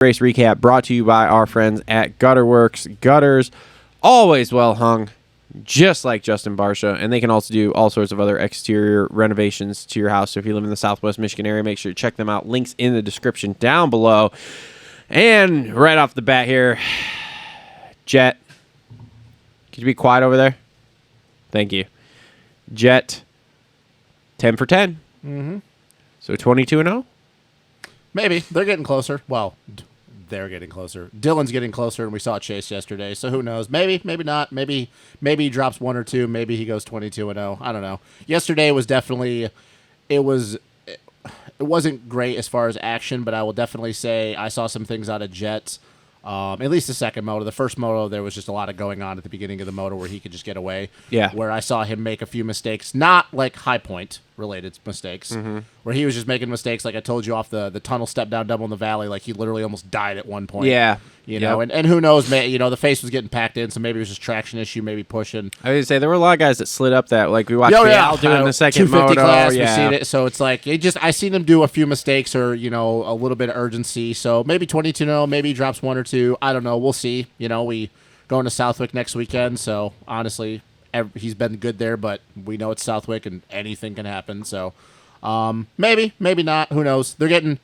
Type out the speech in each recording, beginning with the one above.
Race recap brought to you by our friends at Gutterworks. Gutters, always well hung, just like Justin Barsha, and they can also do all sorts of other exterior renovations to your house. So if you live in the Southwest Michigan area, make sure to check them out. Links in the description down below. And right off the bat here, Jet, could you be quiet over there? Thank you. Jet, 10 for 10. Mm-hmm. So 22-0? Maybe. They're getting closer. Well, they're getting closer. Dylan's getting closer, and we saw Chase yesterday, so who knows? Maybe, maybe not. Maybe he drops 1 or 2. Maybe he goes 22-0. I don't know. Yesterday was definitely it wasn't great as far as action, but I will definitely say I saw some things out of Jets. At least the second moto. The first moto, there was just a lot of going on at the beginning of the moto where he could just get away. Yeah. Where I saw him make a few mistakes, not like high point related mistakes, where he was just making mistakes, like I told you, off the tunnel step down double in the valley, like he literally almost died at one point. Yeah. You know, and who knows, the face was getting packed in, so maybe it was just traction issue, maybe pushing. I was gonna say there were a lot of guys that slid up that, like we watched Al doing the second 250 moto. class, Yeah. we've seen it, so it's like I seen him do a few mistakes or a little bit of urgency. So maybe 22-0, maybe he drops 1 or 2. I don't know. We'll see. We going to Southwick next weekend, so honestly, he's been good there, but we know it's Southwick and anything can happen. So maybe not. Who knows? They're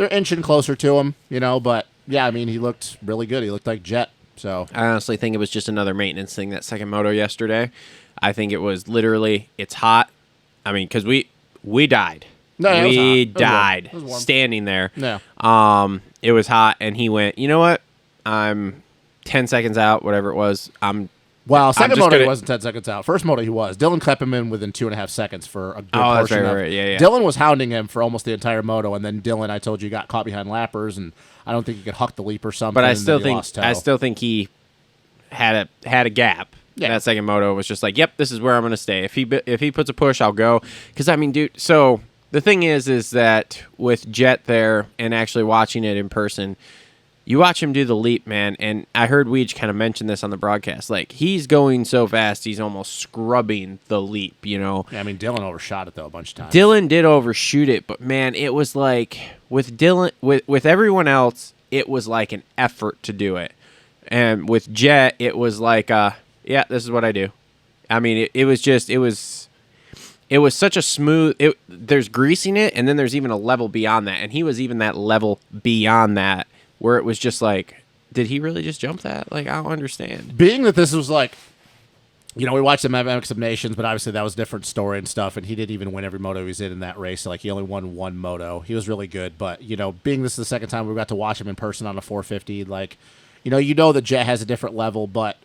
inching closer to him, but. Yeah, I mean, he looked really good. He looked like Jet. So I honestly think it was just another maintenance thing, that second moto yesterday. I think it was literally, it's hot. I mean, because we died. No, we it was hot. died It was warm. standing there. Yeah. It was hot, and he went, you know what? I'm 10 seconds out, whatever it was. Well, second moto he gonna... wasn't 10 seconds out. First moto he was. Dylan kept him in within 2.5 seconds for a good portion that's of right. Yeah. Dylan was hounding him for almost the entire moto, and then Dylan, I told you, got caught behind lappers, and I don't think he could huck the leap or something. But I still think he had a gap. Yeah. That second moto was just like, yep, this is where I'm going to stay. If he puts a push, I'll go. Because, I mean, dude, so the thing is that with Jet there and actually watching it in person, you watch him do the leap, man, and I heard Weege kind of mention this on the broadcast. Like, he's going so fast, he's almost scrubbing the leap, Yeah, I mean, Dylan overshot it, though, a bunch of times. Dylan did overshoot it, but, man, it was like, with Dylan, with everyone else, it was like an effort to do it. And with Jet, it was like, yeah, this is what I do. I mean, it was such a smooth, there's greasing it, and then there's even a level beyond that, and he was even that level beyond that, where it was just like, did he really just jump that? Like, I don't understand. Being that this was like, we watched the MX of Nations, but obviously that was a different story and stuff, and he didn't even win every moto he was in that race. So, like, he only won 1 moto. He was really good, but, being this is the second time we got to watch him in person on a 450, like, that Jet has a different level, but,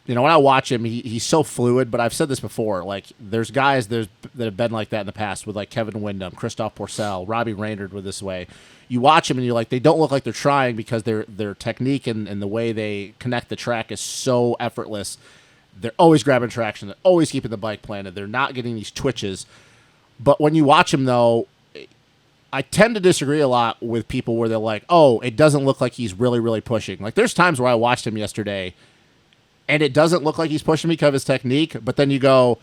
when I watch him, he's so fluid, but I've said this before, like, there's guys that have been like that in the past with, like, Kevin Windham, Christophe Pourcel, Robbie Reynard were this way. You watch him and you're like, they don't look like they're trying because their technique and the way they connect the track is so effortless. They're always grabbing traction. They're always keeping the bike planted. They're not getting these twitches. But when you watch him, though, I tend to disagree a lot with people where they're like, oh, it doesn't look like he's really, really pushing. Like, there's times where I watched him yesterday, and it doesn't look like he's pushing because of his technique, but then you go,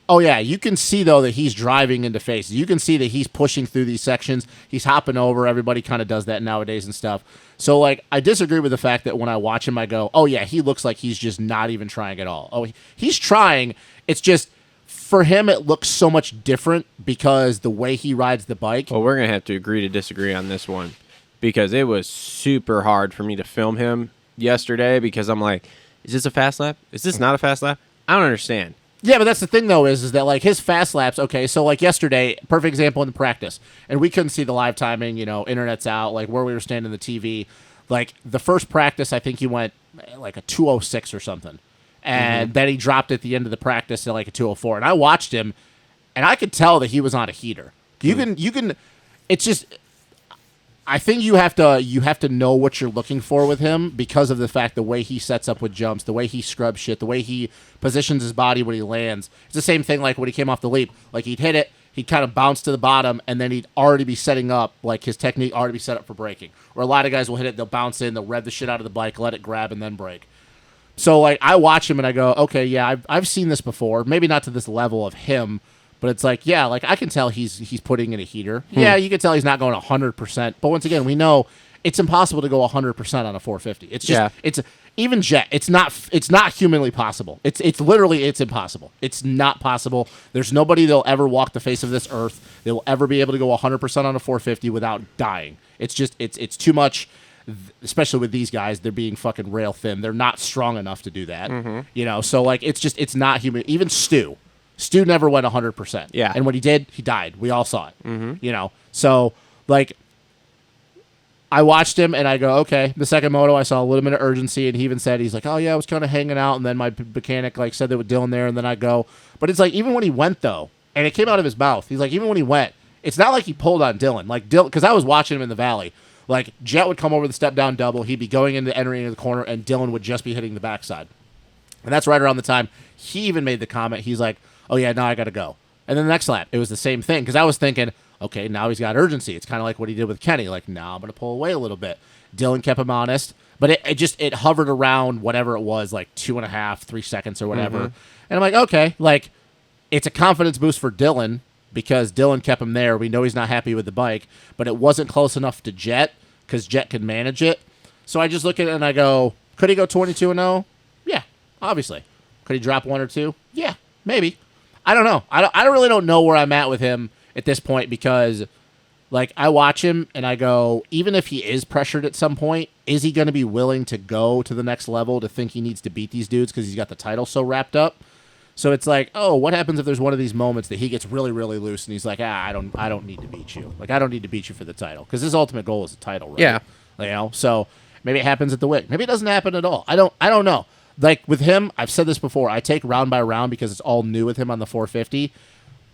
oh, yeah, you can see, though, that he's driving into faces. You can see that he's pushing through these sections. He's hopping over. Everybody kind of does that nowadays and stuff. So, like, I disagree with the fact that when I watch him, I go, oh, yeah, he looks like he's just not even trying at all. Oh, he's trying. It's just, for him, it looks so much different because the way he rides the bike. Well, we're going to have to agree to disagree on this one because it was super hard for me to film him yesterday because I'm like, is this a fast lap? Is this not a fast lap? I don't understand. Yeah, but that's the thing, though, is that, like, his fast laps, okay, so, like, yesterday, perfect example in the practice, and we couldn't see the live timing, internet's out, like, where we were standing in the TV. Like, the first practice, I think he went, like, a 206 or something, and then he dropped at the end of the practice to, like, a 204, and I watched him, and I could tell that he was on a heater. You can, it's just, I think you have to know what you're looking for with him because of the fact the way he sets up with jumps, the way he scrubs shit, the way he positions his body when he lands. It's the same thing like when he came off the leap. Like he'd hit it, he'd kind of bounce to the bottom, and then he'd already be setting up, like his technique already be set up for braking. Or a lot of guys will hit it, they'll bounce in, they'll rev the shit out of the bike, let it grab, and then brake. So like I watch him and I go, okay, yeah, I've seen this before. Maybe not to this level of him, but it's like, yeah, like I can tell he's putting in a heater. Yeah, you can tell he's not going 100%. But once again, we know it's impossible to go 100% on a 450. It's just Yeah. it's even Jet. It's not humanly possible. It's literally it's impossible. It's not possible. There's nobody that'll ever walk the face of this earth that will ever be able to go 100% on a 450 without dying. It's just it's too much. Especially with these guys, they're being fucking rail thin. They're not strong enough to do that. You know, so like it's not human. Even Stu never went 100%. Yeah. And when he did, he died. We all saw it. You know, so like I watched him and I go, okay. The second moto, I saw a little bit of urgency, and he even said he's like, oh yeah, I was kind of hanging out, and then my mechanic like said that with Dylan there, and then I go, but it's like even when he went though, and it came out of his mouth, he's like even when he went, it's not like he pulled on Dylan, like Dylan, because I was watching him in the valley. Like, Jet would come over the step down double. He'd be going into entering the corner, and Dylan would just be hitting the backside. And that's right around the time he even made the comment. He's like, oh, yeah, now I got to go. And then the next lap, it was the same thing. Because I was thinking, okay, now he's got urgency. It's kind of like what he did with Kenny. Like, now I'm going to pull away a little bit. Dylan kept him honest. But it hovered around whatever it was, like 2.5, 3 seconds or whatever. And I'm like, okay, like, it's a confidence boost for Dylan, because Dylan kept him there. We know he's not happy with the bike, but it wasn't close enough to Jet, because Jet could manage it. So I just look at it and I go, could he go 22-0? Yeah, obviously. Could he drop 1 or 2? Yeah, maybe. I don't know. I really don't know where I'm at with him at this point, because like I watch him and I go, even if he is pressured at some point, is he going to be willing to go to the next level to think he needs to beat these dudes because he's got the title so wrapped up? So it's like, oh, what happens if there's one of these moments that he gets really, really loose and he's like, I don't need to beat you. Like, I don't need to beat you for the title, because his ultimate goal is the title, right? Yeah. You know, so maybe it happens at the WIC. Maybe it doesn't happen at all. I don't know. Like with him, I've said this before. I take round by round because it's all new with him on the 450.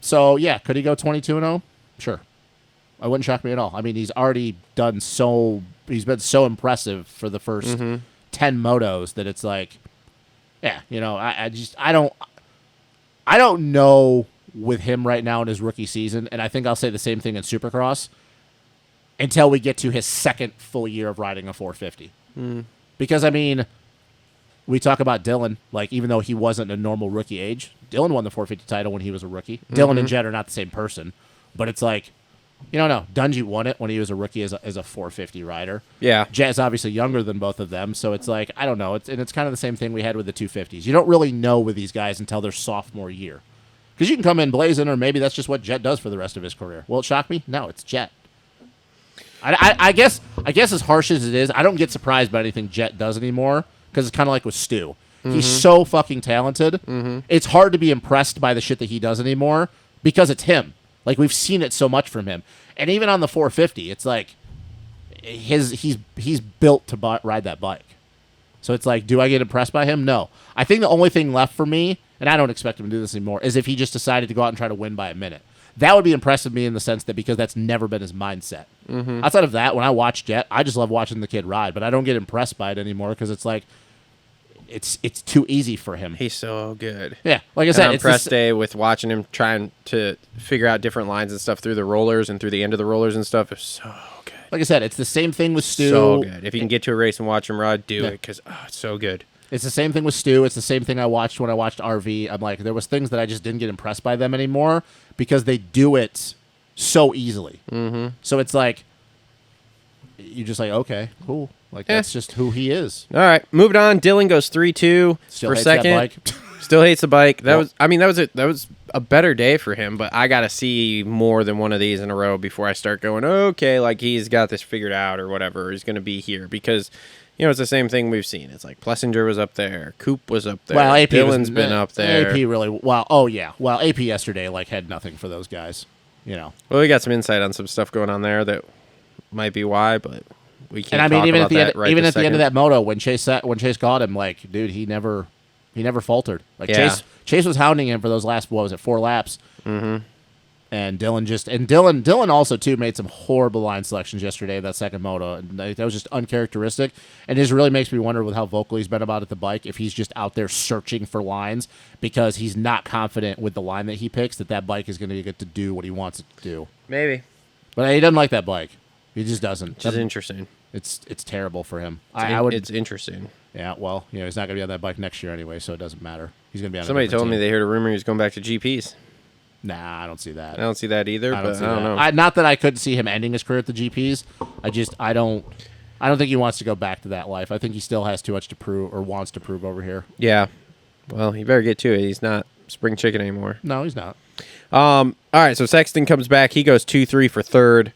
So yeah, could he go 22-0? Sure. It wouldn't shock me at all. I mean, he's already done so. He's been so impressive for the first 10 motos that it's like, yeah, you know, I don't know with him right now in his rookie season, and I think I'll say the same thing in Supercross until we get to his second full year of riding a 450. Because, I mean, we talk about Dylan, like, even though he wasn't a normal rookie age, Dylan won the 450 title when he was a rookie. Dylan and Jet are not the same person, but it's like, you don't know. Dungy won it when he was a rookie as a 450 rider. Yeah. Jet is obviously younger than both of them, so it's like, I don't know. It's kind of the same thing we had with the 250s. You don't really know with these guys until their sophomore year. Because you can come in blazing, or maybe that's just what Jet does for the rest of his career. Will it shock me? No, it's Jet. I guess as harsh as it is, I don't get surprised by anything Jet does anymore, because it's kind of like with Stu. He's so fucking talented. It's hard to be impressed by the shit that he does anymore, because it's him. Like, we've seen it so much from him. And even on the 450, it's like he's built to ride that bike. So it's like, do I get impressed by him? No. I think the only thing left for me, and I don't expect him to do this anymore, is if he just decided to go out and try to win by a minute. That would be impressive to me in the sense that, because that's never been his mindset. Outside of that, when I watch Jet, I just love watching the kid ride, but I don't get impressed by it anymore, because it's like, it's too easy for him. He's so good. Yeah, like I said, it's press day with watching him trying to figure out different lines and stuff through the rollers and through the end of the rollers and stuff. It's so good. Like I said, it's the same thing with Stu. So good. If you can get to a race and watch him ride, do it, because it's so good. It's the same thing with Stu. It's the same thing I watched when I watched RV. I'm like, there was things that I just didn't get impressed by them anymore, because they do it so easily. So it's like, you're just like, okay, cool. Like, that's just who he is. All right, moving on. Dylan goes 3-2 Still for hates second. that bike. Still hates the bike. That was a better day for him, but I got to see more than one of these in a row before I start going, okay, like he's got this figured out or whatever. He's going to be here, because, you know, it's the same thing we've seen. It's like Plessinger was up there, Coop was up there, Well, AP Dylan's been up there. AP really, well, AP yesterday like had nothing for those guys, you know. Well, we got some insight on some stuff going on there that might be why, but we can't. And I mean, talk even about at the that end, right even this at the end of second. that moto, when Chase got him, like, dude, he never faltered. Like, Yeah. Chase was hounding him for those last, what was it, 4 laps. And Dylan also too made some horrible line selections yesterday, that second moto. And that was just uncharacteristic. And it just really makes me wonder, with how vocal he's been about it, the bike, if he's just out there searching for lines because he's not confident with the line that he picks that bike is going to get to do what he wants it to do. Maybe. But he doesn't like that bike. He just doesn't. Which is interesting. It's terrible for him. It's interesting. Yeah, well, you know, he's not going to be on that bike next year anyway, so it doesn't matter. He's going to be on. Somebody told me they heard a rumor he was going back to GPs. Nah, I don't see that. I don't see that either. I don't know. Not that I couldn't see him ending his career at the GPs. I don't. I don't think he wants to go back to that life. I think he still has too much to prove or wants to prove over here. Yeah. Well, he better get to it. He's not spring chicken anymore. No, he's not. All right, so Sexton comes back. He goes 2-3 for third.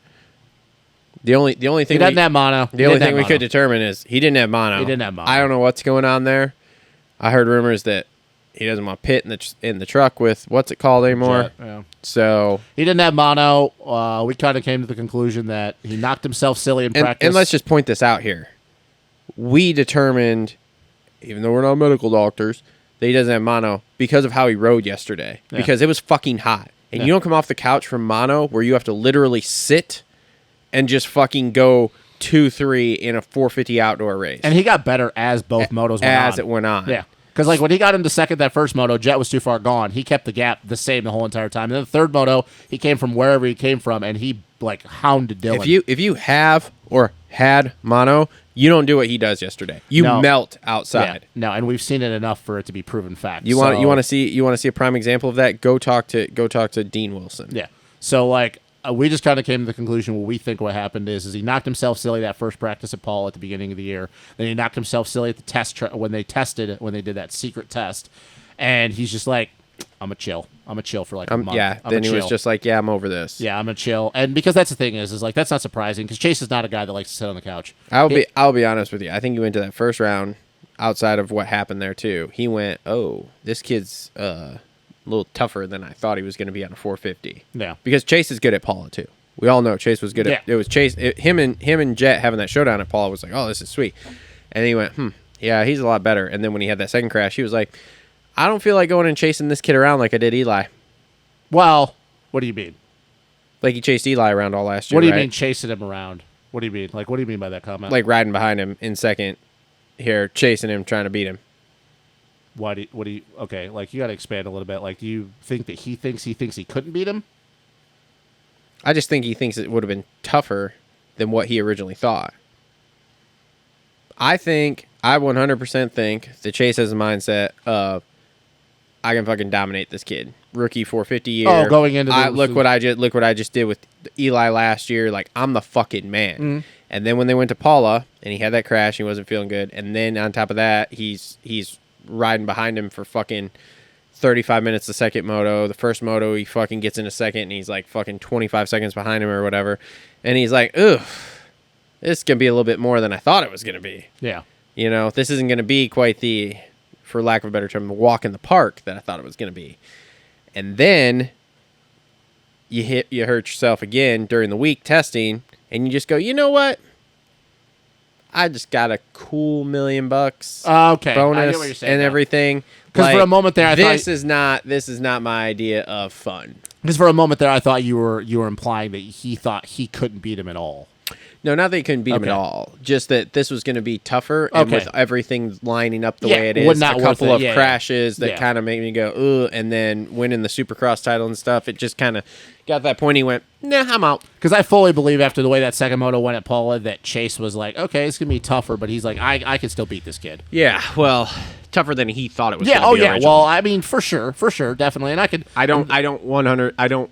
The only thing He doesn't have mono. The only thing we could determine is he didn't have mono. He didn't have mono. I don't know what's going on there. I heard rumors that he doesn't want Pitt in the truck with what's it called anymore. Jet, yeah. So he didn't have mono. We kind of came to the conclusion that he knocked himself silly in practice. And let's just point this out here. We determined, even though we're not medical doctors, that he doesn't have mono because of how he rode yesterday. Yeah. Because it was fucking hot. And you don't come off the couch from mono where you have to literally sit and just fucking go 2-3 in a 450 outdoor race. And he got better as both motos went on. As it went on. Yeah. Because like when he got into second that first moto, Jet was too far gone. He kept the gap the same the whole entire time. And then the third moto, he came from wherever he came from, and he like hounded Dylan. If you have or had mono, you don't do what he does yesterday. You melt outside. Yeah. No, and we've seen it enough for it to be proven fact. You want to see a prime example of that? Go talk to Dean Wilson. Yeah. So like we just kind of came to the conclusion what we think what happened is he knocked himself silly that first practice at Paul at the beginning of the year. Then he knocked himself silly at the test when they did that secret test, and he's just like, I'm a chill for like a month. Yeah. Then he was just like, yeah, I'm over this. Yeah, I'm a chill, and because that's the thing is like that's not surprising because Chase is not a guy that likes to sit on the couch. I'll be honest with you. I think he went to that first round outside of what happened there too. He went, oh, this kid's a little tougher than I thought he was going to be on a 450. Yeah, because Chase is good at Paula too. We all know Chase was good at. It was Chase. Him and Jet having that showdown at Paula was like, oh, this is sweet. And he went, yeah, he's a lot better. And then when he had that second crash, he was like, I don't feel like going and chasing this kid around like I did Eli. Well, what do you mean? Like he chased Eli around all last year. What do you right? mean chasing him around? What do you mean? Like, what do you mean by that comment? Like riding behind him in second here, chasing him, trying to beat him. Okay, like you got to expand a little bit. Like, do you think that he thinks he couldn't beat him? I just think he thinks it would have been tougher than what he originally thought. I 100% think that Chase has a mindset of, I can fucking dominate this kid. Rookie 450 year. Oh, going into look what I just did with Eli last year. Like, I'm the fucking man. Mm-hmm. And then when they went to Paula and he had that crash, he wasn't feeling good. And then on top of that, he's riding behind him for fucking 35 minutes the second moto. The first moto, he fucking gets in a second and he's like fucking 25 seconds behind him or whatever. And he's like, ugh, this is going to be a little bit more than I thought it was going to be. Yeah. You know, this isn't going to be quite the, for lack of a better term, the walk in the park that I thought it was going to be. And then you hurt yourself again during the week testing, and you just go, you know what? I just got a cool $1 million Okay, bonus I get what you're saying and now. everything. Because for a moment there, I thought this is not my idea of fun. Because for a moment there, I thought you were implying that he thought he couldn't beat him at all. No, not that he couldn't beat him at all. Just that this was going to be tougher, and with everything lining up the way it is, a couple of crashes that kind of made me go, ugh, and then winning the Supercross title and stuff, it just kind of got to that point. He went, nah, I'm out. Because I fully believe after the way that second moto went at Paula that Chase was like, okay, it's going to be tougher, but he's like, I can still beat this kid. Yeah, well, tougher than he thought it was going to be originally. Well, I mean, for sure, definitely, and I don't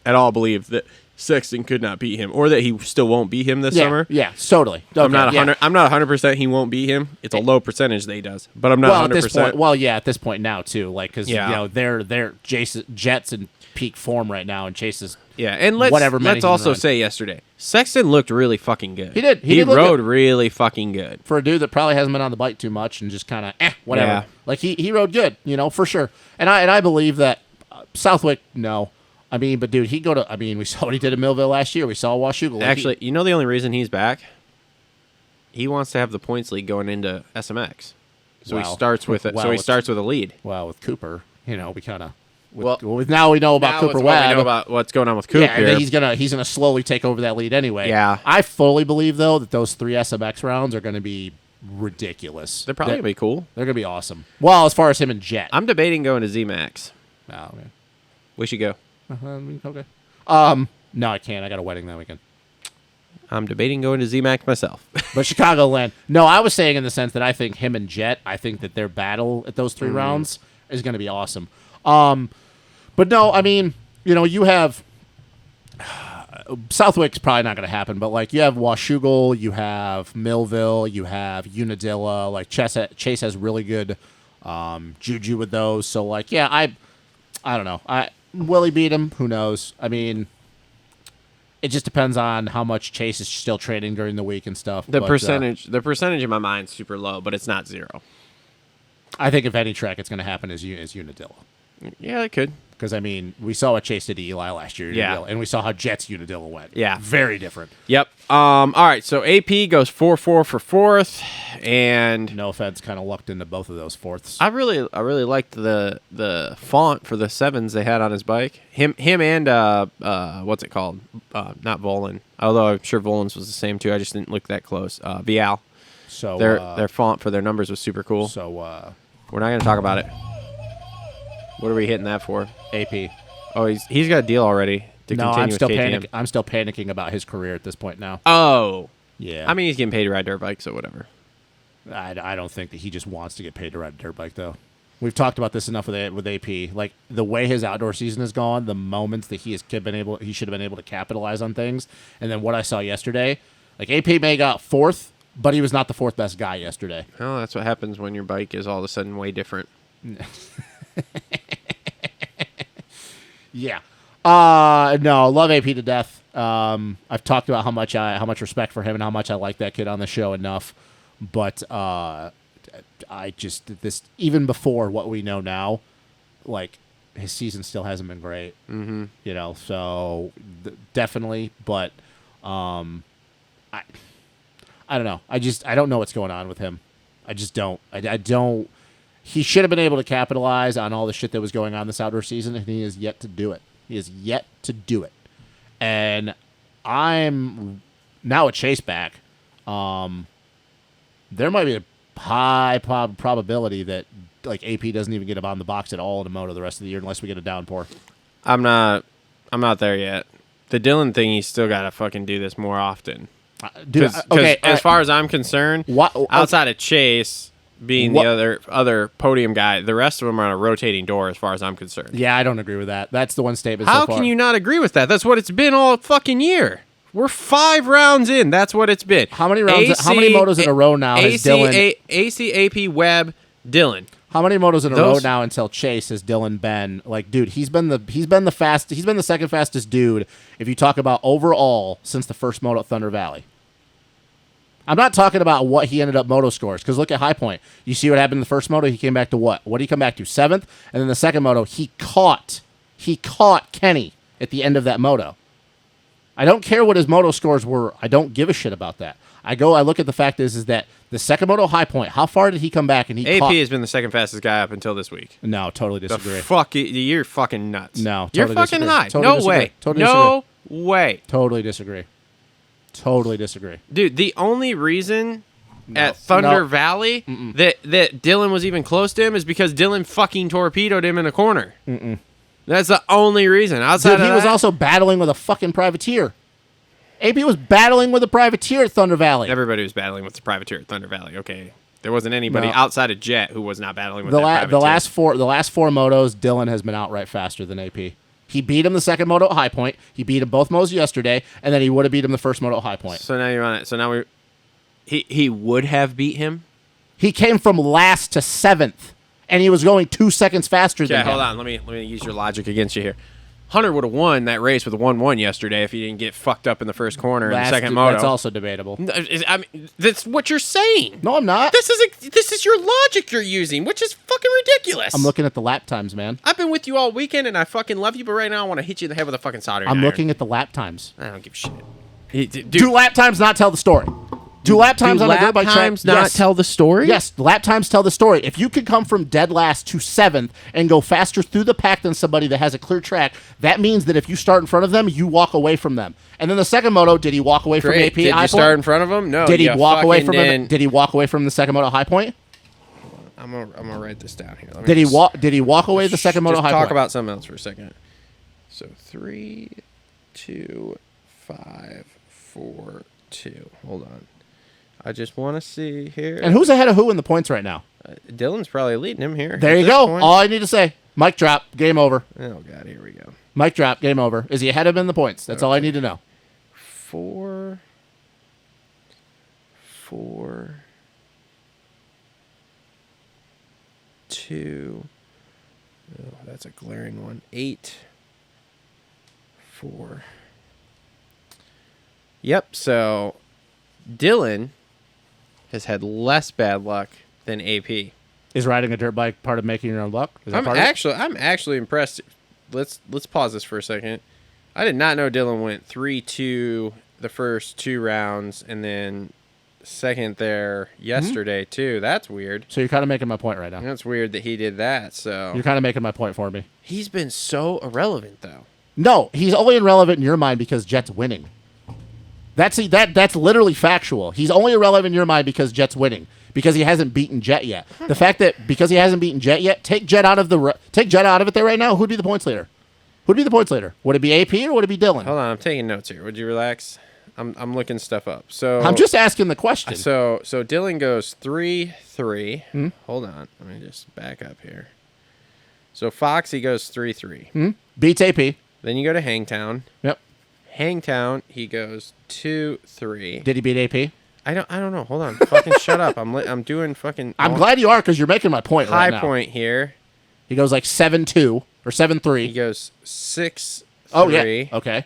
at all believe that Sexton could not beat him, or that he still won't beat him this summer. Yeah, totally. Okay, I'm not 100% he won't beat him. It's a low percentage that he does, but I'm not 100%. At this point, at this point now too, like because you know they're Jets in peak form right now, and Chase is and let's also say yesterday Sexton looked really fucking good. He did. He rode really fucking good for a dude that probably hasn't been on the bike too much and just kind of whatever. Yeah. Like he rode good, for sure. And I believe that Southwick no. I mean, but dude, we saw what he did in Millville last year. We saw Washougal. Actually, the only reason he's back, he wants to have the points lead going into SMX. So he starts with it. So he starts with a lead. Well, with Cooper, we kind of. Now we know about Cooper Webb. We know about what's going on with Cooper. Yeah, and he's gonna slowly take over that lead anyway. Yeah, I fully believe though that those 3 SMX rounds are gonna be ridiculous. They're probably gonna be cool. They're gonna be awesome. Well, as far as him and Jet, I'm debating going to ZMAX. Oh man, we should go. Okay. No, I can't. I got a wedding that weekend. I'm debating going to ZMAX myself. But Chicagoland. No, I was saying in the sense that I think him and Jet, I think that their battle at those 3 rounds is going to be awesome. But no, I mean, you have Southwick's probably not going to happen, but like you have Washougal, you have Millville, you have Unadilla. Like Chase has really good juju with those. So like, yeah, I don't know. Will he beat him? Who knows? I mean, it just depends on how much Chase is still trading during the week and stuff. The percentage in my mind is super low, but it's not 0. I think if any track it's going to happen is Unadilla. Yeah, it could. Because, I mean, we saw what Chase did to Eli last year. Yeah. And we saw how Jets Unadilla went. Yeah. Very different. Yep. All right, so AP goes 4-4 for 4th, and No offense, kind of lucked into both of those 4ths. I really liked the font for the 7s they had on his bike. Him and what's it called? Not Volan. Although I'm sure Volan's was the same too. I just didn't look that close. Vial. So Their font for their numbers was super cool. So We're not going to talk about it. What are we hitting that for? AP. Oh, he's got a deal already to No, continue I'm with still KTM. I'm still panicking about his career at this point now. Oh. Yeah. I mean, he's getting paid to ride dirt bikes, so whatever. I don't think that he just wants to get paid to ride a dirt bike, though. We've talked about this enough with AP. Like, the way his outdoor season has gone, the moments that he should have been able to capitalize on things, and then what I saw yesterday, like, AP may got 4th, but he was not the 4th best guy yesterday. Well, that's what happens when your bike is all of a sudden way different. Yeah. No, love AP to death. I've talked about how much respect for him and how much I like that kid on the show enough. But I just even before what we know now, like his season still hasn't been great. Mm-hmm. You know, so definitely. But I don't know. I don't know what's going on with him. I just don't. I don't. He should have been able to capitalize on all the shit that was going on this outdoor season, and he has yet to do it. He has yet to do it. And I'm now a Chase back. There might be a high probability that like AP doesn't even get him on the box at all in a moto the rest of the year unless we get a downpour. I'm not there yet. The Dylan thing, he's still got to fucking do this more often. Dude, okay. As far as I'm concerned, outside of Chase being the other podium guy, the rest of them are on a rotating door as far as I'm concerned. Yeah, I don't agree with that. That's the one statement How so far. can you not agree with that? That's what it's been all fucking year. We're 5 rounds in. That's what it's been. How many rounds? How many motos in a row now has Dylan? AC, AP, Webb, Dylan. How many motos in a row now until Chase has Dylan been like, dude? He's been the second fastest dude if you talk about overall since the first moto at Thunder Valley. I'm not talking about what he ended up moto scores, because look at High Point. You see what happened in the first moto? He came back to what? What did he come back to? 7th? And then the second moto, he caught Kenny at the end of that moto. I don't care what his moto scores were. I don't give a shit about that. I look at the fact is that the second moto High Point, how far did he come back? And AP has been the second fastest guy up until this week. No, totally disagree. You're fucking nuts. No, totally you're fucking disagree. high. Totally No disagree. way. Totally no way. Totally disagree. Totally disagree. Dude, the only reason at Thunder Valley that Dylan was even close to him is because Dylan fucking torpedoed him in a corner. That's the only reason. Outside Dude, he was also battling with a fucking privateer. AP was battling with a privateer at Thunder Valley. Everybody was battling with the privateer at Thunder Valley. Okay, there wasn't anybody outside of Jet who was not battling with that privateer. The last four motos, Dylan has been outright faster than AP. He beat him the second moto at High Point. He beat him both motos yesterday, and then he would have beat him the first moto at High Point. So now you're on it. So now he would have beat him. He came from last to 7th, and he was going 2 seconds faster than him. Hold on. Let me use your logic against you here. Hunter would have won that race with a 1-1 yesterday if he didn't get fucked up in the first corner in the second moto. That's also debatable. I mean, that's what you're saying. No, I'm not. This is your logic you're using, which is fucking ridiculous. I'm looking at the lap times, man. I've been with you all weekend, and I fucking love you, but right now I want to hit you in the head with a fucking soldering iron. I'm looking at the lap times. I don't give a shit. Do lap times not tell the story? Do lap times on a dirt bike track not tell the story? Yes, lap times tell the story. If you could come from dead last to 7th and go faster through the pack than somebody that has a clear track, that means that if you start in front of them, you walk away from them. And then the second moto, did he walk away from AP? Did you start in front of him? No. Did he walk away from him? Did he walk away from the second moto High Point? I'm gonna write this down here. Did he walk away the second moto High Point? Talk about something else for a second. So 3, 2, 5, 4, 2. Hold on. I just want to see here. And who's ahead of who in the points right now? Dylan's probably leading him here. There you go. All I need to say. Mic drop. Game over. Oh, God, here we go. Mic drop. Game over. Is he ahead of him in the points? That's all I need to know. 4, 2. Oh, that's a glaring one. 8, 4. Yep, so Dylan has had less bad luck than AP. Is riding a dirt bike part of making your own luck? Is that I'm part actually impressed. Let's pause this for a second. I did not know Dylan went 3-2 the first 2 rounds and then second there yesterday too. That's weird. So you're kind of making my point right now. That's weird that he did that. So You're kind of making my point for me. he's been so irrelevant though. No, he's only irrelevant in your mind because Jet's winning. That's literally factual. He's only irrelevant in your mind because Jet's winning. Because he hasn't beaten Jet yet. The fact that because he hasn't beaten Jet yet, take Jet out of it there right now. Who'd be the points leader? Who'd be the points leader? Would it be AP or would it be Dylan? Hold on, I'm taking notes here. Would you relax? I'm looking stuff up. So I'm just asking the question. So Dylan goes 3-3. Hold on, let me just back up here. So Foxy goes 3-3. Beats AP. Then you go to Hangtown. Yep. Hangtown, he goes 2-3. Did he beat AP? I don't know. Hold on. Fucking shut up. I'm doing fucking. I'm glad you are because you're making my point right now. High point here. He goes like 7-2 or 7-3. He goes 6-3. Oh yeah. Okay.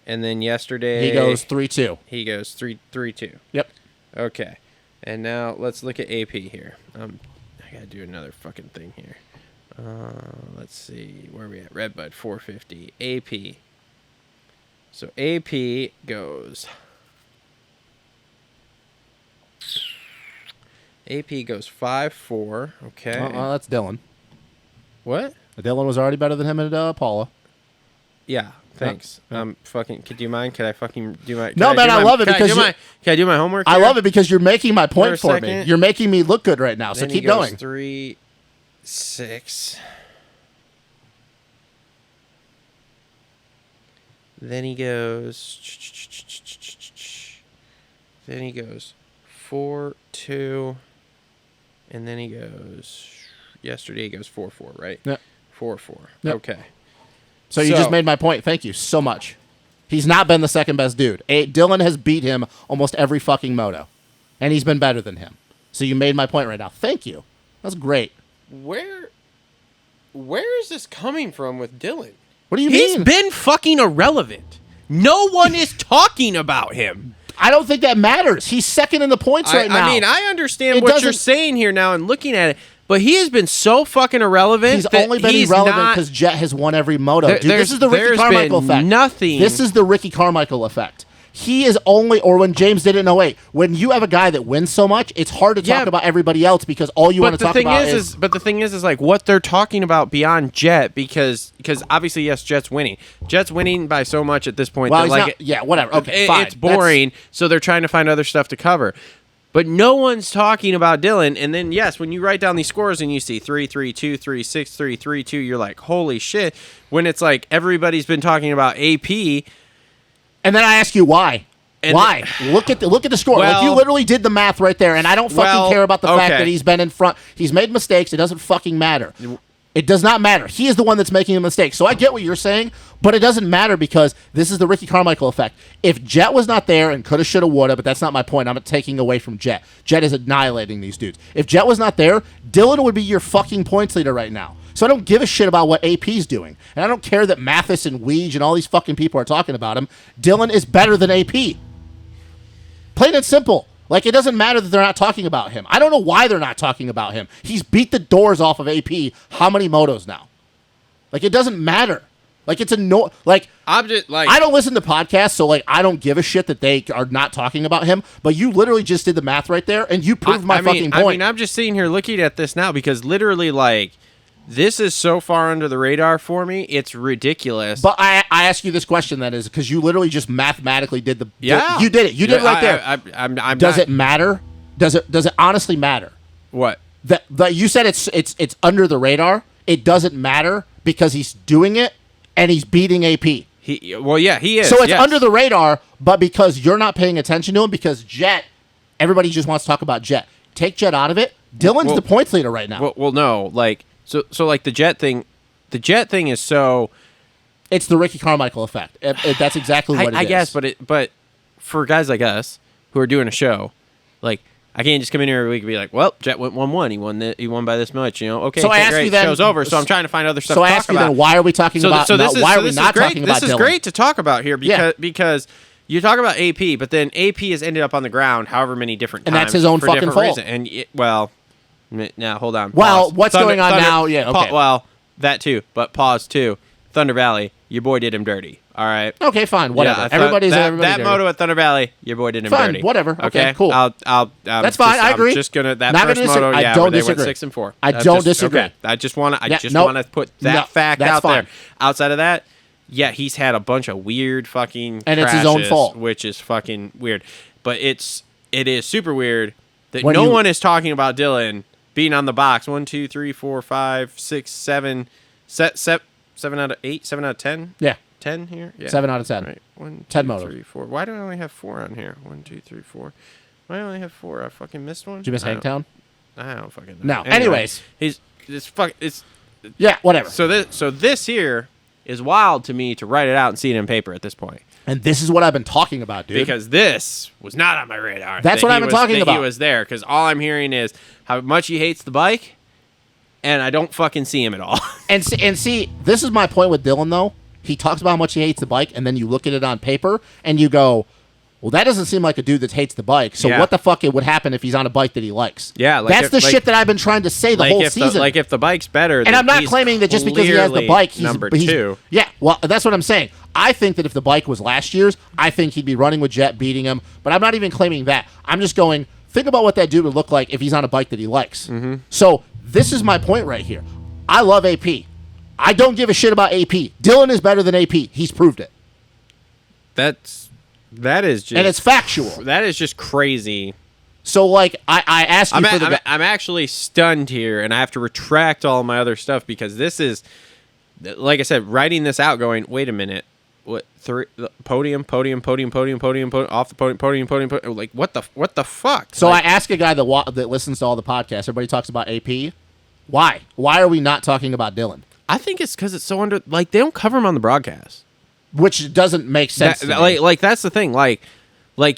And then yesterday He goes 3-2. He goes 3-2. Yep. Okay. And now let's look at AP here. I gotta do another fucking thing here. Let's see where are we at. Redbud 450. AP. So AP goes. AP goes 5-4. Okay. That's Dylan. What? Dylan was already better than him at Paula. Yeah. Thanks. Fucking. Could you mind? Could I fucking do my? No, man. I love it because can I do my homework? I here? love it because you're making my point For a for me. second. You're making me look good right now. So Then keep he goes going. 3-6. Then he goes. Then he goes 4-2, and then he goes. Yesterday he goes 4-4, right? Yep. 4-4. Yep. Okay. So you just made my point. Thank you so much. He's not been the second best dude. Dylan has beat him almost every fucking moto, and he's been better than him. So you made my point right now. Thank you. That's great. Where is this coming from with Dylan? What do you He's mean? been fucking irrelevant. No one is talking about him. I don't think that matters. He's second in the points right now. I mean, I understand what you're saying here now and looking at it, but he has been so fucking irrelevant. He's only been irrelevant because Jet has won every moto. Dude, this is the Ricky Carmichael effect. Nothing. This is the Ricky Carmichael effect. He is only, or when James did it in 08, when you have a guy that wins so much, it's hard to talk about everybody else because all you want to talk about is... But the thing is like what they're talking about beyond Jet because obviously, yes, Jet's winning. Jet's winning by so much at this point. Well, that, yeah, whatever. Okay, fine. It's boring, so they're trying to find other stuff to cover. But no one's talking about Dylan. And then, yes, when you write down these scores and you see 3-3, 2-3, 6-3, 3-2, you're like, holy shit. When it's like everybody's been talking about AP... And then I ask you why. Why? Look at the score. Like you literally did the math right there, and I don't fucking care about the fact that he's been in front. He's made mistakes. It doesn't fucking matter. It does not matter. He is the one that's making a mistake. So I get what you're saying, but it doesn't matter because this is the Ricky Carmichael effect. If Jet was not there and coulda, shoulda, woulda, but that's not my point. I'm taking away from Jet. Jet is annihilating these dudes. If Jet was not there, Dylan would be your fucking points leader right now. So I don't give a shit about what AP's doing. And I don't care that Mathis and Weege and all these fucking people are talking about him. Dylan is better than AP. Plain and simple. Like, it doesn't matter that they're not talking about him. I don't know why they're not talking about him. He's beat the doors off of AP how many motos now? Like, it doesn't matter. Like, it's I don't listen to podcasts, so, like, I don't give a shit that they are not talking about him, but you literally just did the math right there, and you proved my fucking point. I mean, I'm just sitting here looking at this now because literally, like, this is so far under the radar for me, it's ridiculous. But I ask you this question then is because you literally just mathematically did the... Yeah. You did it. You did it right there. Does it matter? Does it honestly matter? What? That you said it's under the radar. It doesn't matter because he's doing it and he's beating AP. He is. So it's under the radar, but because you're not paying attention to him, because Jet, everybody just wants to talk about Jet. Take Jet out of it. Dylan's the points leader right now. Well, no, like So like the jet thing is so. It's the Ricky Carmichael effect. That's exactly what it is. I guess, but for guys like us who are doing a show, like I can't just come in here every week and be like, well, Jet went 1-1. He won by this much. Okay, so I ask great. You then, show's over. So I'm trying to find other stuff. So to I talk ask you about. then, why are we talking about? Why are we not talking about Dylan? This is great to talk about here because you talk about AP, but then AP has ended up on the ground however many different times, and that's his own for fucking different fault. reason. And now hold on. Well, pause. what's going on now? Yeah, okay. Well, that too, but pause too. Thunder Valley, your boy did him dirty. All right. Okay, fine, whatever. Yeah, everybody's that dirty. moto at Thunder Valley, your boy did him fine, dirty. Whatever. Okay, cool. That's fine. I agree. I'm just gonna that not first gonna moto. I Yeah, don't where they disagree. went 6-4. I don't disagree. Okay. I just want to Nope. put that fact that's out fine. there. Outside of that, yeah, he's had a bunch of weird fucking and crashes, it's his own fault, which is fucking weird. But it is super weird that when no one is talking about Dylan being on the box. 1, 2, 3, 4, 5, 6, 7, 7 out of 8, 7 out of 10. Yeah. 10 here? Yeah. 7 out of 10. Right. 1, 2, 10 motos. 3, 4. Why do I only have 4 on here? 1, 2, 3, 4. Why do I only have 4? I fucking missed one? Did you miss Hangtown? I don't fucking know. No. Anyways. It's yeah, whatever. So this here is wild to me to write it out and see it in paper at this point. And this is what I've been talking about, dude. Because this was not on my radar. That's what I've been talking about. He was there because all I'm hearing is how much he hates the bike, and I don't fucking see him at all. and see, this is my point with Dylan, though. He talks about how much he hates the bike, and then you look at it on paper, and you go, well, that doesn't seem like a dude that hates the bike. So what the fuck it would happen if he's on a bike that he likes? Yeah, that's the shit that I've been trying to say the whole season. If the bike's better, and I'm not claiming that just because he has the bike, he's number 2. Yeah, well, that's what I'm saying. I think that if the bike was last year's, I think he'd be running with Jet, beating him. But I'm not even claiming that. I'm just going, think about what that dude would look like if he's on a bike that he likes. Mm-hmm. So this is my point right here. I love AP. I don't give a shit about AP. Dylan is better than AP. He's proved it. That is just, and it's factual. That is just crazy. So, like, I asked you I'm actually stunned here, and I have to retract all my other stuff because this is, like I said, writing this out going, wait a minute, what, podium, off the podium, like, what the fuck? So like, I ask a guy that listens to all the podcasts, everybody talks about AP. Why? Why are we not talking about Dylan? I think it's because it's so under, like, they don't cover him on the broadcast. Which doesn't make sense to me. Like that's the thing. Like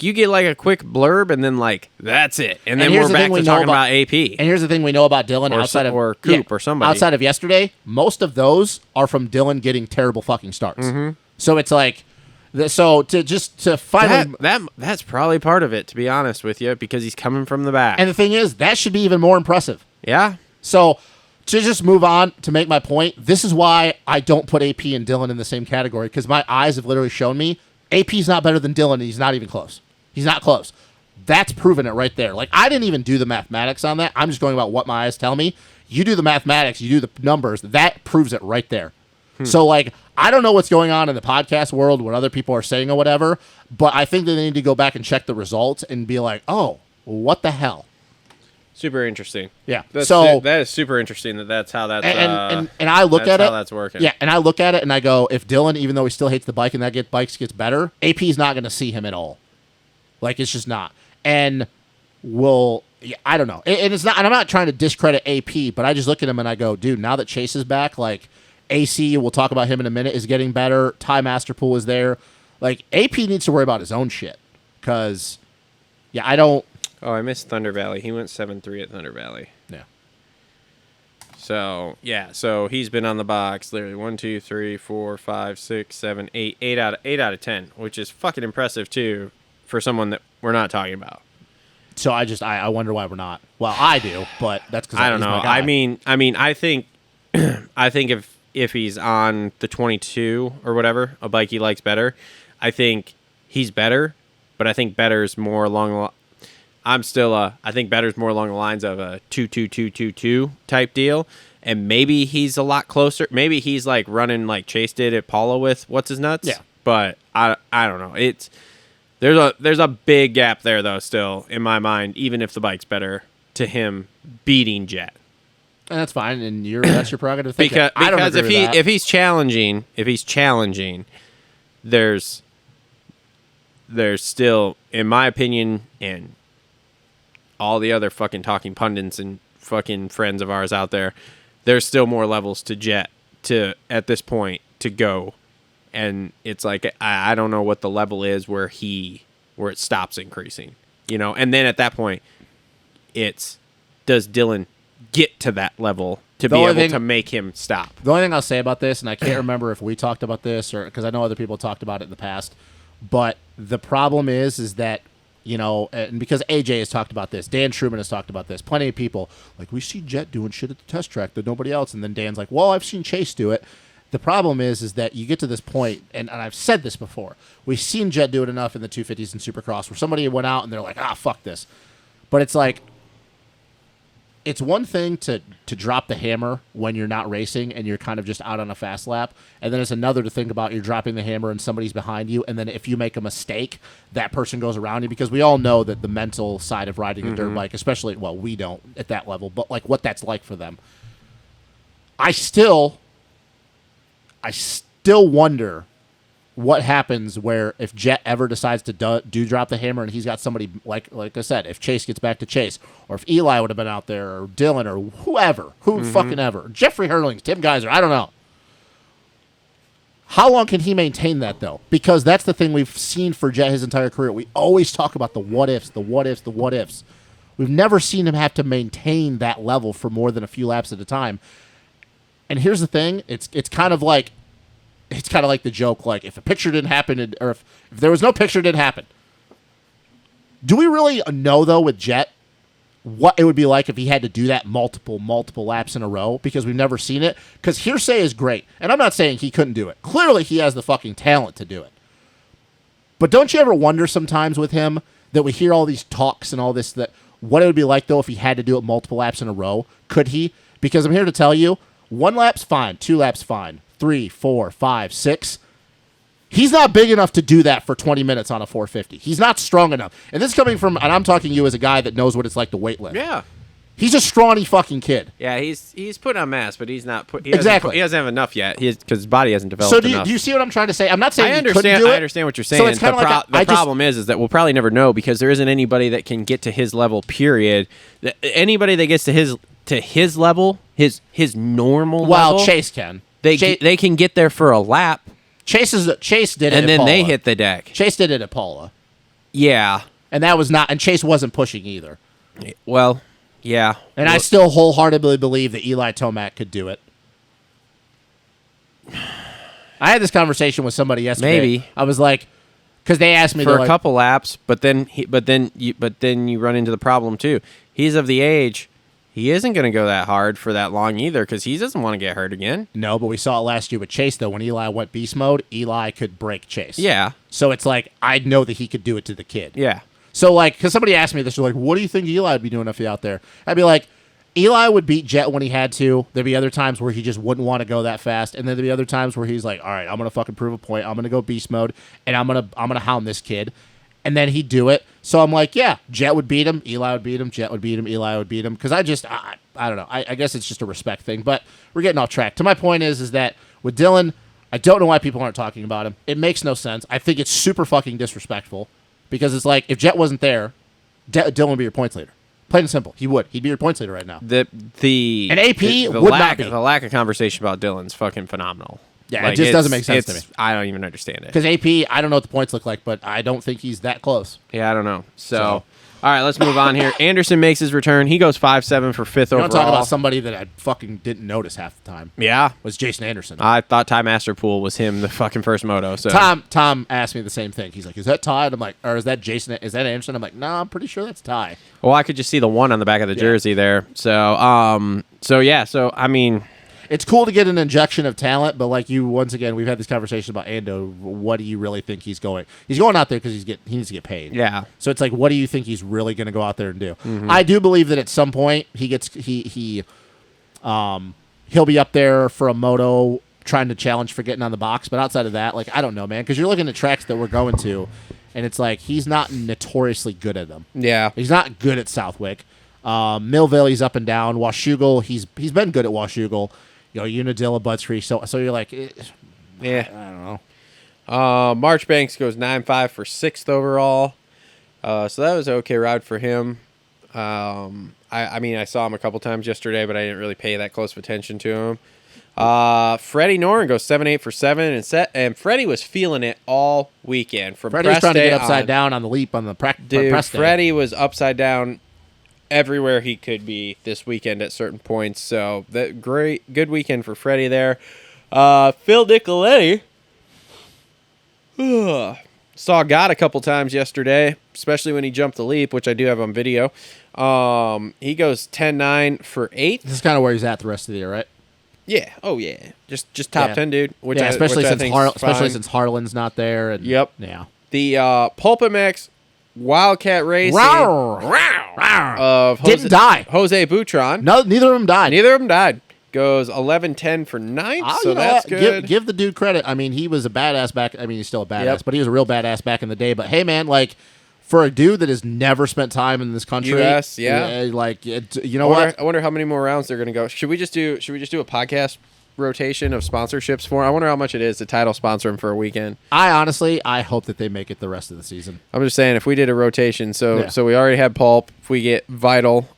you get like a quick blurb and then like that's it, and then we're back to talking about AP. And here's the thing we know about Dylan or Coop or somebody outside of yesterday. Most of those are from Dylan getting terrible fucking starts. Mm-hmm. So it's like, to finally that's probably part of it, to be honest with you, because he's coming from the back. And the thing is, that should be even more impressive. Yeah. So. To just move on, to make my point, this is why I don't put AP and Dylan in the same category, because my eyes have literally shown me AP's not better than Dylan, and he's not even close. He's not close. That's proven it right there. Like, I didn't even do the mathematics on that. I'm just going about what my eyes tell me. You do the mathematics, you do the numbers, that proves it right there. So, like, I don't know what's going on in the podcast world, what other people are saying or whatever, but I think that they need to go back and check the results and be like, oh, what the hell? Super interesting. Yeah. That is super interesting that's how that's and I look at it. How that's working. Yeah, and I look at it and I go, if Dylan, even though he still hates the bike and that bikes gets better, AP's not going to see him at all. Like, it's just not. And I don't know. And it's not. And I'm not trying to discredit AP, but I just look at him and I go, dude, now that Chase is back, like AC, we'll talk about him in a minute, is getting better. Ty Masterpool is there. Like, AP needs to worry about his own shit, because I don't. Oh, I missed Thunder Valley. He went 7-3 at Thunder Valley. Yeah. So he's been on the box literally 1, 2, 3, 4, 5, 6, 7, 8, 8 out of 10, which is fucking impressive too for someone that we're not talking about. So I wonder why we're not. Well, I do, but that's because I don't know. I mean, I think if he's on the 22 or whatever, a bike he likes better, I think he's better, but I think better's more along the I think better's more along the lines of a 2-2-2-2-2 type deal, and maybe he's a lot closer. Maybe he's like running like Chase did at Paula with what's his nuts. Yeah, but I don't know. There's a big gap there though still in my mind, even if the bike's better, to him beating Jet. And that's fine, and that's your prerogative. Because if he's challenging, there's still, in my opinion, and all the other fucking talking pundits and fucking friends of ours out there, there's still more levels to Jet to at this point to go, and it's like I don't know what the level is where it stops increasing, and then at that point, it's does Dylan get to that level to be able to make him stop? The only thing I'll say about this, and I can't remember if we talked about this or because I know other people talked about it in the past, but the problem is that, and because AJ has talked about this, Dan Truman has talked about this, plenty of people, like, we see Jet doing shit at the test track that nobody else, and then Dan's like, well, I've seen Chase do it. The problem is that you get to this point, and I've said this before, we've seen Jet do it enough in the 250s and Supercross where somebody went out and they're like, fuck this. But it's like, it's one thing to drop the hammer when you're not racing and you're kind of just out on a fast lap, and then it's another to think about you're dropping the hammer and somebody's behind you, and then if you make a mistake, that person goes around you, because we all know that the mental side of riding a dirt bike, especially, well, we don't at that level, but like what that's like for them. I still wonder what happens where if Jet ever decides to do drop the hammer and he's got somebody, like I said, if Chase gets back to Chase, or if Eli would have been out there, or Dylan, or whoever, fucking ever, Jeffrey Hurlings, Tim Geiser, I don't know. How long can he maintain that, though? Because that's the thing we've seen for Jet his entire career. We always talk about the what ifs, the what ifs, the what ifs. We've never seen him have to maintain that level for more than a few laps at a time. And here's the thing, it's kind of like the joke, like, if a picture didn't happen, or if there was no picture, it didn't happen. Do we really know, though, with Jet, what it would be like if he had to do that multiple laps in a row? Because we've never seen it. Because hearsay is great. And I'm not saying he couldn't do it. Clearly, he has the fucking talent to do it. But don't you ever wonder sometimes with him that we hear all these talks and all this, that what it would be like, though, if he had to do it multiple laps in a row? Could he? Because I'm here to tell you, 1 lap's fine, 2 laps fine, 3, 4, 5, 6. He's not big enough to do that for 20 minutes on a 450. He's not strong enough. And this is coming from, and I'm talking to you as a guy that knows what it's like to weightlift. Yeah. He's a scrawny fucking kid. Yeah, he's putting on mass, but he's not exactly. He doesn't have enough yet. Because his body hasn't developed so enough. Do you see what I'm trying to say? I'm not saying I understand. He couldn't do it. I understand what you're saying. So it's the problem is that we'll probably never know, because there isn't anybody that can get to his level. Period. Anybody that gets to his level, his normal level. Well, Chase can. They can get there for a lap. Chase did it, and then Paula. they hit the deck. Chase did it at Paula. Yeah, and that was not. And Chase wasn't pushing either. Well, yeah. And I still wholeheartedly believe that Eli Tomac could do it. I had this conversation with somebody yesterday. Maybe I was like, because they asked me for a couple laps, but then you run into the problem too. He's of the age. He isn't going to go that hard for that long either, because he doesn't want to get hurt again. No, but we saw it last year with Chase, though. When Eli went beast mode, Eli could break Chase. Yeah. So it's like, I know that he could do it to the kid. Yeah. So, like, because somebody asked me this, they're like, what do you think Eli would be doing if he out there? I'd be like, Eli would beat Jet when he had to. There'd be other times where he just wouldn't want to go that fast. And then there'd be other times where he's like, all right, I'm going to fucking prove a point. I'm going to go beast mode, and I'm gonna hound this kid. And then he'd do it. So I'm like, yeah, Jet would beat him, Eli would beat him, Jet would beat him, Eli would beat him. Because I don't know. I guess it's just a respect thing. But we're getting off track. To my point is that with Dylan, I don't know why people aren't talking about him. It makes no sense. I think it's super fucking disrespectful. Because it's like, if Jet wasn't there, Dylan would be your points leader. Plain and simple. He would. He'd be your points leader right now. And AP would not be. The lack of conversation about Dylan's fucking phenomenal. Yeah, it just doesn't make sense to me. I don't even understand it. Because AP, I don't know what the points look like, but I don't think he's that close. Yeah, I don't know. So all right, let's move on here. Anderson makes his return. He goes 5-7 for 5th overall. You want to talk about somebody that I fucking didn't notice half the time? Yeah. Was Jason Anderson. I thought Ty Masterpool was him, the fucking first moto. So Tom asked me the same thing. He's like, is that Ty? And I'm like, or is that Jason? Is that Anderson? I'm like, no, I'm pretty sure that's Ty. Well, I could just see the 1 on the back of the jersey there. So, I mean, it's cool to get an injection of talent, but like once again, we've had this conversation about Ando. What do you really think he's going? He's going out there because he needs to get paid. Yeah. So it's like, what do you think he's really going to go out there and do? Mm-hmm. I do believe that at some point he'll be up there for a moto trying to challenge for getting on the box. But outside of that, like, I don't know, man, because you're looking at tracks that we're going to, and it's like he's not notoriously good at them. Yeah. He's not good at Southwick. Millville, he's up and down. Washougal, he's been good at Washougal. Unadilla, Butts Creek. So you're like, yeah, I don't know. Marchbanks goes 9-5 for 6th overall. So that was an okay ride for him. I mean, I saw him a couple times yesterday, but I didn't really pay that close of attention to him. Freddie Noren goes 7-8 for 7 and Freddie was feeling it all weekend. From Freddie was trying to get upside down on the leap on the press day. Freddie was upside down everywhere he could be this weekend at certain points. So that good weekend for Freddie there. Phil Nicoletti saw God a couple times yesterday, especially when he jumped the leap, which I do have on video. He goes 10-9 for 8. This is kind of where he's at the rest of the year, right? Yeah. Oh yeah. Just top 10, dude. Especially since Harlan's not there. And, yep. Yeah. The Pulpamex Wildcat Racing of didn't die. Jose Butron. No, neither of them died. Neither of them died. Goes 11-10 for 9th, so that's good. Give the dude credit. I mean, he was a badass back. I mean, he's still a badass, but he was a real badass back in the day. But hey, man, like for a dude that has never spent time in this country, US, yeah, you know what? I wonder how many more rounds they're going to go. Should we just do a podcast rotation of sponsorships for? I wonder how much it is to title sponsor him for a weekend. I hope that they make it the rest of the season. I'm just saying, if we did a rotation, so we already had Pulp. If we get Vital,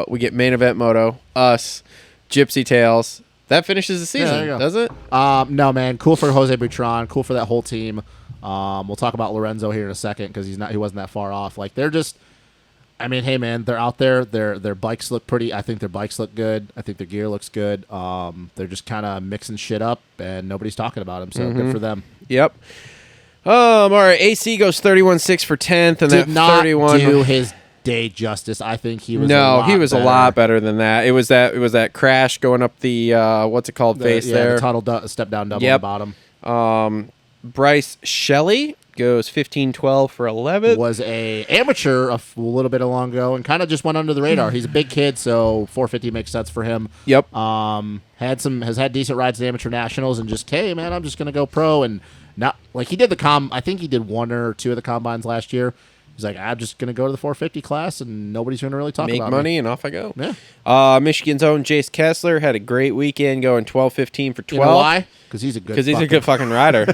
we get Main Event Moto, us, Gypsy Tales. That finishes the season, does it? No, man. Cool for Jose Butron. Cool for that whole team. We'll talk about Lorenzo here in a second because he wasn't that far off. Like they're just, I mean, hey man, they're out there. Their bikes look pretty. I think their bikes look good. I think their gear looks good. They're just kind of mixing shit up, and nobody's talking about them. So good for them. Yep. All right. AC goes 31-6 for 10th, and did that not 31 do his day justice. I think he was a lot better than that. It was that crash going up the what's it called face there, the tunnel step down double on the bottom. Bryce Shelley goes 15-12 for 11th. Was a amateur a little bit long ago and kind of just went under the radar. He's a big kid, so 450 makes sense for him. Yep. Has had decent rides at amateur nationals and just, hey man, I'm just gonna go pro, and not like he did I think he did 1 or 2 of the combines last year. He's like, I'm just gonna go to the 450 class and nobody's gonna really talk about Make money and off I go. Yeah. Michigan's own Jace Kessler had a great weekend going 12-15 for 12. You know why? Because he's a good fucking rider.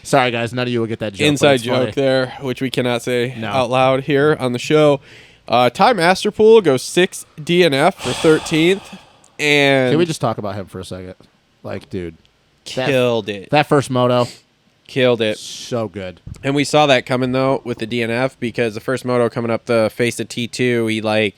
Sorry, guys. None of you will get that joke. Inside joke there, which we cannot say out loud here on the show. Ty Masterpool goes 6 DNF for 13th. And can we just talk about him for a second? Like, dude. Killed it. That first moto. Killed it. So good. And we saw that coming, though, with the DNF, because the first moto coming up the face of T2,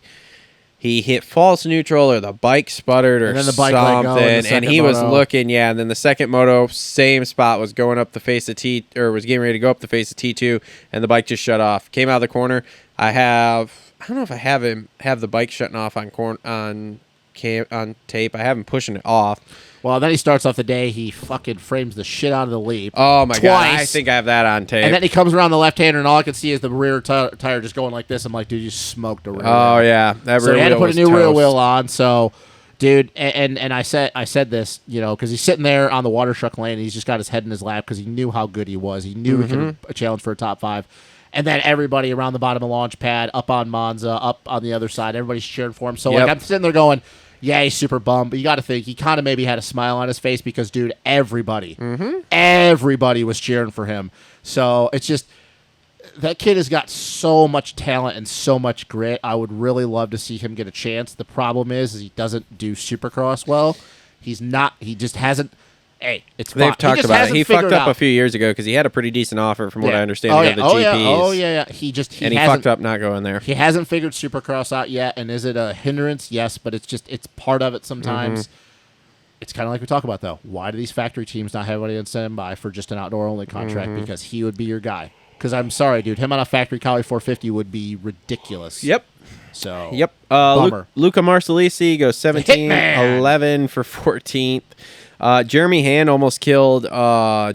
he hit false neutral, or the bike sputtered, or then the bike something, and he was looking, and then the second moto, same spot, was going up the face of was getting ready to go up the face of T2, and the bike just shut off. Came out of the corner. I don't know if I have the bike shutting off on tape. I have him pushing it off. Well, then he starts off the day. He fucking frames the shit out of the leap. Oh, my God. I think I have that on tape. And then he comes around the left-hander, and all I can see is the rear tire just going like this. I'm like, dude, you smoked a rear wheel. Yeah. That so rear he had to put a new rear wheel on. So, dude, and I said this, because he's sitting there on the water truck lane, and he's just got his head in his lap because he knew how good he was. He knew he could challenge for a top 5. And then everybody around the bottom of the launch pad, up on Monza, up on the other side, everybody's cheering for him. So, I'm sitting there going, yeah, he's super bummed, but you got to think he kind of maybe had a smile on his face because, dude, everybody was cheering for him. So it's just that kid has got so much talent and so much grit. I would really love to see him get a chance. The problem is he doesn't do Supercross well. He just hasn't. Hey, they've talked about it. He fucked up a few years ago because he had a pretty decent offer, from what I understand, to go to the GPs. He fucked up not going there. He hasn't figured Supercross out yet. And is it a hindrance? Yes, but it's part of it sometimes. It's kind of like we talk about, though. Why do these factory teams not have anybody on standby for just an outdoor only contract? Because he would be your guy. Because I'm sorry, dude, him on a factory Cali 450 would be ridiculous. Yep. So bummer. Luca Marsalisi goes 17-11 for 14th. Jeremy Hand almost killed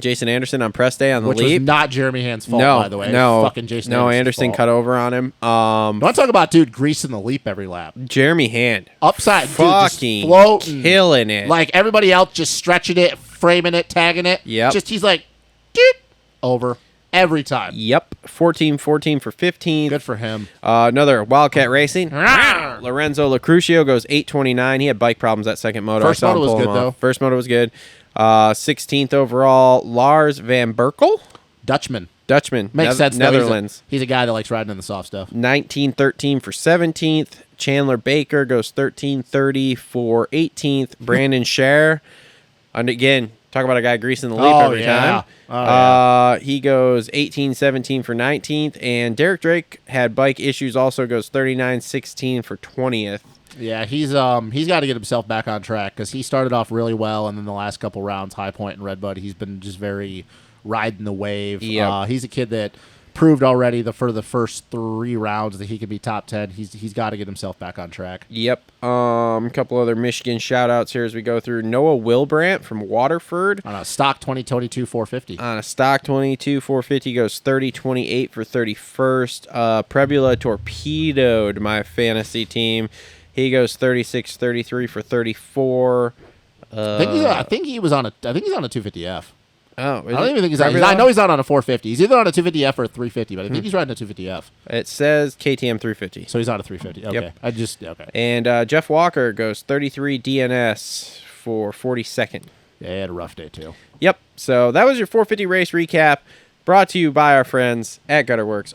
Jason Anderson on press day on the leap. Which was not Jeremy Hand's fault, by the way. No, fucking Jason Anderson fault. cut over on him. Don't talk about, dude, greasing the leap every lap. Jeremy Hand. Upside, fucking dude, just floating. Killing it. Like everybody else just stretching it, framing it, tagging it. Yep. Just he's like, doot, over. Every time. Yep. 14-14 for 15th. Good for him. Another Wildcat Racing. Lorenzo Lacrucio goes 8-29. He had bike problems that second moto. First moto was good, though. First moto was good. 16th overall, Lars Van Berkel. Dutchman. Dutchman. Makes sense. though. Netherlands. He's a guy that likes riding in the soft stuff. 1913 for 17th. Chandler Baker goes 1330 for 18th. Brandon Scher. And again, talk about a guy greasing the leaf every time. He goes 1817 for 19th. And Derek Drake had bike issues, also goes 3916 for 20th. Yeah, he's got to get himself back on track because he started off really well, and then the last couple rounds, High Point and Redbud, he's been just very riding the wave. Yep. He's a kid that proved already for the first 3 rounds that he could be top 10. He's got to get himself back on track. Yep. A couple other Michigan shout-outs here as we go through. Noah Wilbrandt from Waterford. On a stock 2022 450. On a stock 22 450 goes 30-28 for 31st. Prebula torpedoed my fantasy team. He goes 36-33 for 34. I think he's on a 250F. Oh, I don't even think he's on. I know he's not on a 450. He's either on a 250F or a 350, but I think he's riding a 250F. It says KTM 350. So he's on a 350. Okay. Yep. And Jeff Walker goes 33 DNS for 42nd. Yeah, he had a rough day too. Yep. So that was your 450 race recap, brought to you by our friends at Gutterworks.